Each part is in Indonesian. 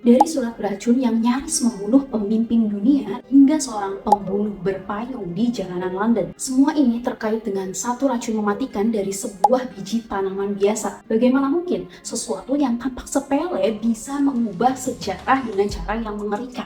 Dari surat beracun yang nyaris membunuh pemimpin dunia hingga seorang pembunuh berpayung di jalanan London. Semua ini terkait dengan satu racun mematikan dari sebuah biji tanaman biasa. Bagaimana mungkin sesuatu yang tampak sepele bisa mengubah sejarah dengan cara yang mengerikan?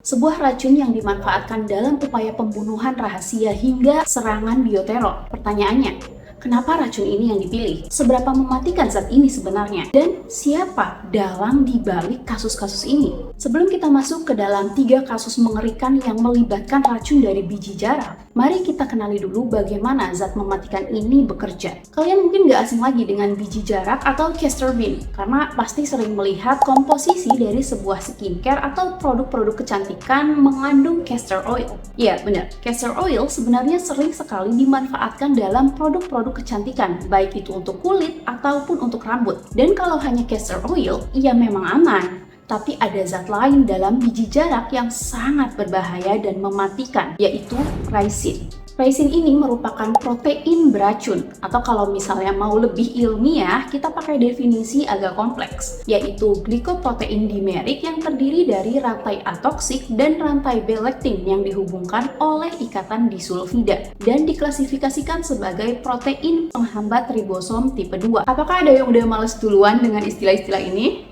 Sebuah racun yang dimanfaatkan dalam upaya pembunuhan rahasia hingga serangan bioteror. Pertanyaannya, kenapa racun ini yang dipilih? Seberapa mematikan zat ini sebenarnya? Dan siapa dalang dibalik kasus-kasus ini? Sebelum kita masuk ke dalam 3 kasus mengerikan yang melibatkan racun dari biji jarak, mari kita kenali dulu bagaimana zat mematikan ini bekerja. Kalian mungkin gak asing lagi dengan biji jarak atau castor bean, karena pasti sering melihat komposisi dari sebuah skincare atau produk-produk kecantikan mengandung castor oil. Ya benar, castor oil sebenarnya sering sekali dimanfaatkan dalam produk-produk kecantikan, baik itu untuk kulit ataupun untuk rambut. Dan kalau hanya castor oil, ya memang aman. Tapi ada zat lain dalam biji jarak yang sangat berbahaya dan mematikan, yaitu ricin. Ricin ini merupakan protein beracun, atau kalau misalnya mau lebih ilmiah, kita pakai definisi agak kompleks, yaitu glikoprotein dimerik yang terdiri dari rantai atoksik dan rantai B-lektin yang dihubungkan oleh ikatan disulfida dan diklasifikasikan sebagai protein penghambat ribosom tipe 2. Apakah ada yang udah males duluan dengan istilah-istilah ini?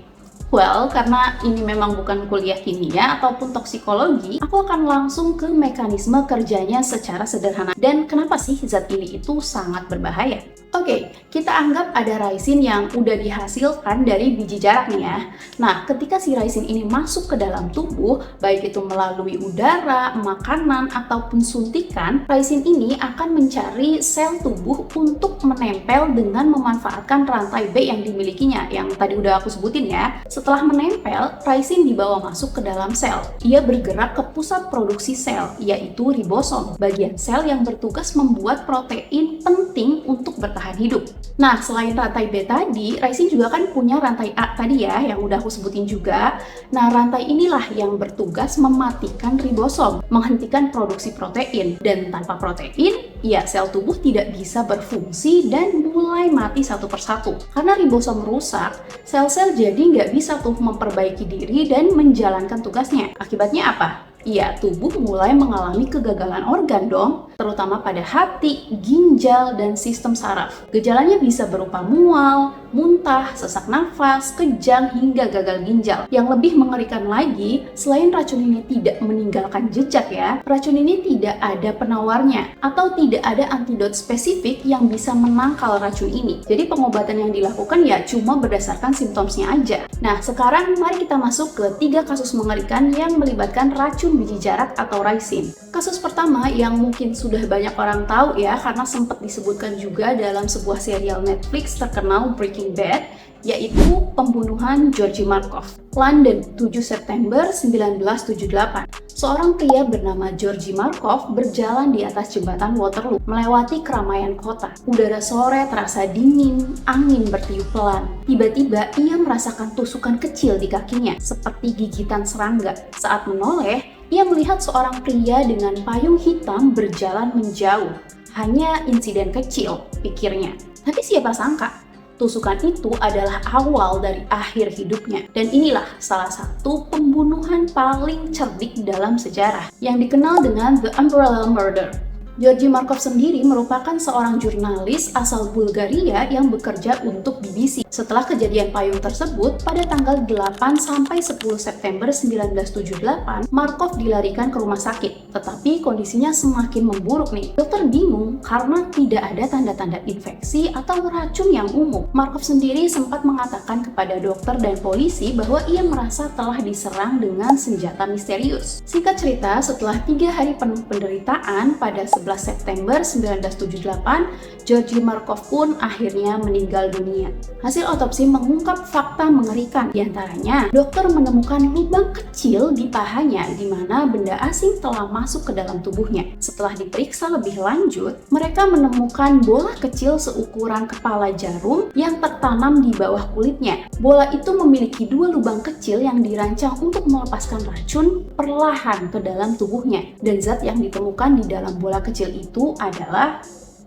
Well, karena ini memang bukan kuliah kimia ataupun toksikologi, aku akan langsung ke mekanisme kerjanya secara sederhana. Dan kenapa sih zat ini itu sangat berbahaya? Oke, kita anggap ada ricin yang udah dihasilkan dari biji jarak nih ya. Nah, ketika si ricin ini masuk ke dalam tubuh, baik itu melalui udara, makanan, ataupun suntikan, ricin ini akan mencari sel tubuh untuk menempel dengan memanfaatkan rantai B yang dimilikinya, yang tadi udah aku sebutin ya. Setelah menempel, ricin dibawa masuk ke dalam sel. Ia bergerak ke pusat produksi sel, yaitu ribosom, bagian sel yang bertugas membuat protein penting untuk bertahan hidup. Nah, selain rantai B tadi, ricin juga kan punya rantai A tadi ya, yang udah aku sebutin juga. Nah, rantai inilah yang bertugas mematikan ribosom, menghentikan produksi protein. Dan tanpa protein, ya sel tubuh tidak bisa berfungsi dan mulai mati satu persatu. Karena ribosom rusak, sel-sel jadi nggak bisa tuh memperbaiki diri dan menjalankan tugasnya. Akibatnya apa? Ya, tubuh mulai mengalami kegagalan organ dong, terutama pada hati, ginjal, dan sistem saraf. Gejalanya bisa berupa mual, muntah, sesak nafas, kejang, hingga gagal ginjal. Yang lebih mengerikan lagi, selain racun ini tidak meninggalkan jejak ya, racun ini tidak ada penawarnya, atau tidak ada antidot spesifik yang bisa menangkal racun ini. Jadi pengobatan yang dilakukan ya cuma berdasarkan simptomnya aja. Nah, sekarang mari kita masuk ke 3 kasus mengerikan yang melibatkan racun biji jarak atau ricin. Kasus pertama yang mungkin sudah banyak orang tahu ya, karena sempat disebutkan juga dalam sebuah serial Netflix terkenal Breaking Bad, yaitu pembunuhan Georgi Markov. London, 7 September 1978. Seorang pria bernama Georgi Markov berjalan di atas jembatan Waterloo, melewati keramaian kota. Udara sore terasa dingin, angin bertiup pelan. Tiba-tiba ia merasakan tusukan kecil di kakinya, seperti gigitan serangga. Saat menoleh, ia melihat seorang pria dengan payung hitam berjalan menjauh. Hanya insiden kecil, pikirnya. Tapi siapa sangka, tusukan itu adalah awal dari akhir hidupnya. Dan inilah salah satu pembunuhan paling cerdik dalam sejarah, yang dikenal dengan The Umbrella Murder. Georgi Markov sendiri merupakan seorang jurnalis asal Bulgaria yang bekerja untuk BBC. Setelah kejadian payung tersebut, pada tanggal 8 sampai 10 September 1978, Markov dilarikan ke rumah sakit. Tetapi kondisinya semakin memburuk nih. Dokter bingung karena tidak ada tanda-tanda infeksi atau racun yang umum. Markov sendiri sempat mengatakan kepada dokter dan polisi bahwa ia merasa telah diserang dengan senjata misterius. Singkat cerita, setelah 3 hari penuh penderitaan, pada 11 September 1978, Georgi Markov pun akhirnya meninggal dunia. Hasil otopsi mengungkap fakta mengerikan. Di antaranya, dokter menemukan lubang kecil di pahanya di mana benda asing telah masuk ke dalam tubuhnya. Setelah diperiksa lebih lanjut, mereka menemukan bola kecil seukuran kepala jarum yang tertanam di bawah kulitnya. Bola itu memiliki 2 lubang kecil yang dirancang untuk melepaskan racun perlahan ke dalam tubuhnya. Dan zat yang ditemukan di dalam bola kecil itu adalah,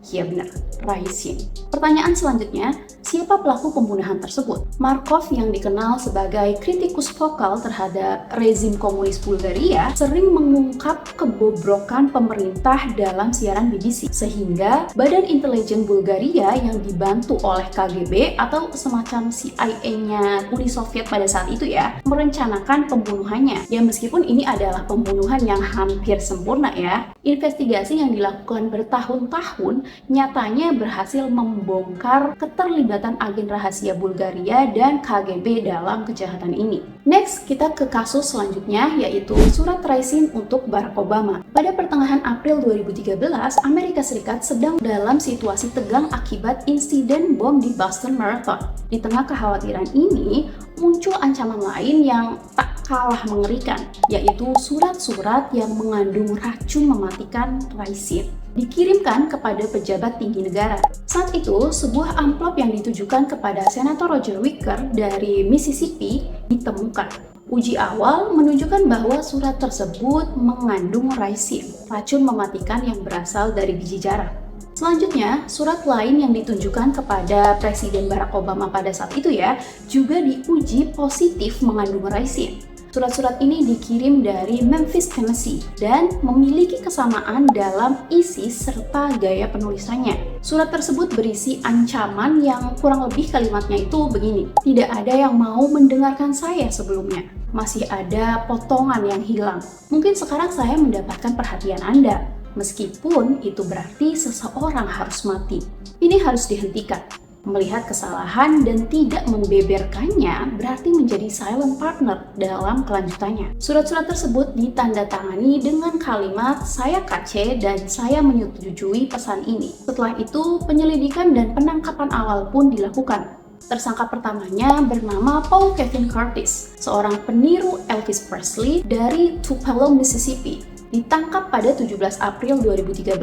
ya benar, ricin. Pertanyaan selanjutnya, siapa pelaku pembunuhan tersebut? Markov yang dikenal sebagai kritikus vokal terhadap rezim komunis Bulgaria sering mengungkap kebobrokan pemerintah dalam siaran BBC, sehingga Badan Intelijen Bulgaria yang dibantu oleh KGB atau semacam CIA-nya Uni Soviet pada saat itu ya, merencanakan pembunuhannya. Ya meskipun ini adalah pembunuhan yang hampir sempurna ya, investigasi yang dilakukan bertahun-tahun nyatanya berhasil membongkar keterlibatan agen rahasia Bulgaria dan KGB dalam kejahatan ini. Next, kita ke kasus selanjutnya, yaitu surat ricin untuk Barack Obama. Pada pertengahan April 2013, Amerika Serikat sedang dalam situasi tegang akibat insiden bom di Boston Marathon. Di tengah kekhawatiran ini, muncul ancaman lain yang tak kalah mengerikan, yaitu surat-surat yang mengandung racun mematikan ricin dikirimkan kepada pejabat tinggi negara. Saat itu, sebuah amplop yang ditujukan kepada Senator Roger Wicker dari Mississippi ditemukan. Uji awal menunjukkan bahwa surat tersebut mengandung ricin, racun mematikan yang berasal dari biji jarak. Selanjutnya, surat lain yang ditunjukkan kepada Presiden Barack Obama pada saat itu ya, juga diuji positif mengandung ricin. Surat-surat ini dikirim dari Memphis, Tennessee, dan memiliki kesamaan dalam isi serta gaya penulisannya. Surat tersebut berisi ancaman yang kurang lebih kalimatnya itu begini: tidak ada yang mau mendengarkan saya sebelumnya. Masih ada potongan yang hilang. Mungkin sekarang saya mendapatkan perhatian Anda, meskipun itu berarti seseorang harus mati. Ini harus dihentikan. Melihat kesalahan dan tidak membeberkannya berarti menjadi silent partner dalam kelanjutannya. Surat-surat tersebut ditandatangani dengan kalimat "saya KC dan saya menyetujui pesan ini". Setelah itu, penyelidikan dan penangkapan awal pun dilakukan. Tersangka pertamanya bernama Paul Kevin Curtis, seorang peniru Elvis Presley dari Tupelo, Mississippi. Ditangkap pada 17 April 2013.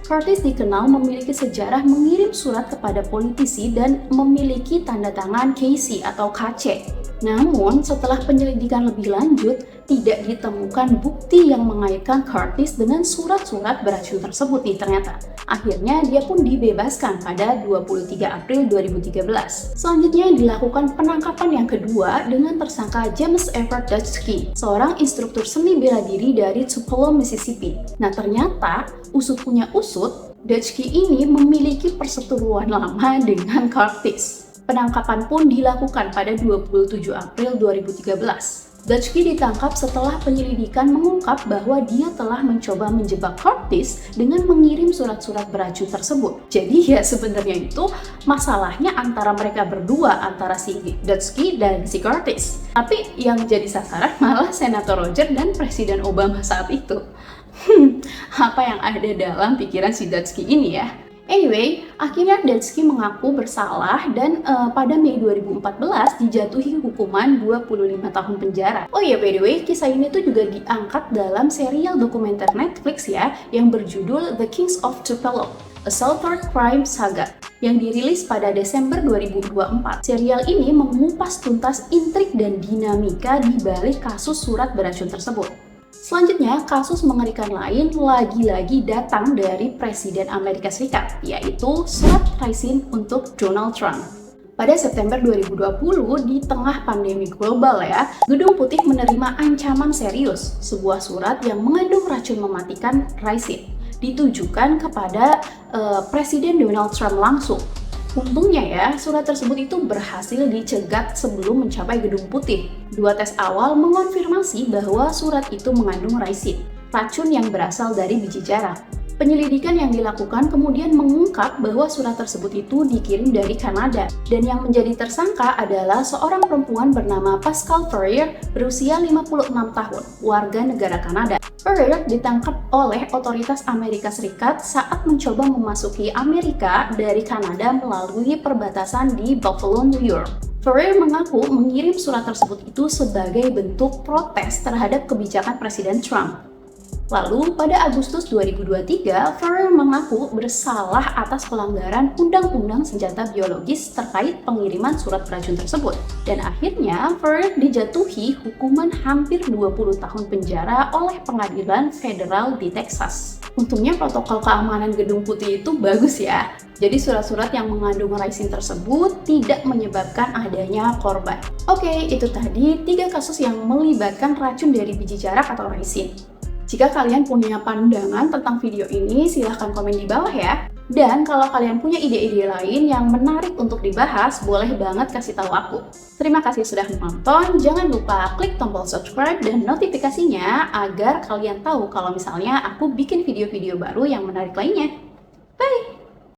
Curtis dikenal memiliki sejarah mengirim surat kepada politisi dan memiliki tanda tangan KC atau KC. Namun, setelah penyelidikan lebih lanjut, tidak ditemukan bukti yang mengaitkan Curtis dengan surat-surat beracun tersebut nih ternyata. Akhirnya, dia pun dibebaskan pada 23 April 2013. Selanjutnya dilakukan penangkapan yang kedua dengan tersangka James Everett Dutschke, seorang instruktur seni bela diri dari Tupelo, Mississippi. Nah, ternyata usut punya usut, Dutschke ini memiliki perseteruan lama dengan Curtis. Penangkapan pun dilakukan pada 27 April 2013. Dutschke ditangkap setelah penyelidikan mengungkap bahwa dia telah mencoba menjebak Curtis dengan mengirim surat-surat beracun tersebut. Jadi ya sebenarnya itu masalahnya antara mereka berdua, antara si Dutschke dan si Curtis. Tapi yang jadi sasaran malah Senator Roger dan Presiden Obama saat itu. Apa yang ada dalam pikiran si Dutschke ini ya? Anyway, akhirnya Dutschke mengaku bersalah dan pada Mei 2014 dijatuhi hukuman 25 tahun penjara. Oh ya, by the way, kisah ini tuh juga diangkat dalam serial dokumenter Netflix ya, yang berjudul The Kings of Tupelo, A Southern Crime Saga, yang dirilis pada Desember 2024. Serial ini mengupas tuntas intrik dan dinamika di balik kasus surat beracun tersebut. Selanjutnya, kasus mengerikan lain lagi-lagi datang dari Presiden Amerika Serikat, yaitu surat ricin untuk Donald Trump. Pada September 2020, di tengah pandemi global ya, Gedung Putih menerima ancaman serius, sebuah surat yang mengandung racun mematikan ricin, ditujukan kepada Presiden Donald Trump langsung. Untungnya ya, surat tersebut itu berhasil dicegat sebelum mencapai Gedung Putih. 2 tes awal mengonfirmasi bahwa surat itu mengandung ricin, racun yang berasal dari biji jarak. Penyelidikan yang dilakukan kemudian mengungkap bahwa surat tersebut itu dikirim dari Kanada, dan yang menjadi tersangka adalah seorang perempuan bernama Pascal Ferrier berusia 56 tahun, warga negara Kanada. Ferrier ditangkap oleh otoritas Amerika Serikat saat mencoba memasuki Amerika dari Kanada melalui perbatasan di Buffalo, New York. Ferrier mengaku mengirim surat tersebut itu sebagai bentuk protes terhadap kebijakan Presiden Trump. Lalu, pada Agustus 2023, Ferrer mengaku bersalah atas pelanggaran Undang-Undang Senjata Biologis terkait pengiriman surat beracun tersebut. Dan akhirnya, Ferrer dijatuhi hukuman hampir 20 tahun penjara oleh pengadilan federal di Texas. Untungnya protokol keamanan Gedung Putih itu bagus ya. Jadi surat-surat yang mengandung ricin tersebut tidak menyebabkan adanya korban. Oke, itu tadi 3 kasus yang melibatkan racun dari biji jarak atau ricin. Jika kalian punya pandangan tentang video ini, silahkan komen di bawah ya. Dan kalau kalian punya ide-ide lain yang menarik untuk dibahas, boleh banget kasih tahu aku. Terima kasih sudah menonton, jangan lupa klik tombol subscribe dan notifikasinya agar kalian tahu kalau misalnya aku bikin video-video baru yang menarik lainnya.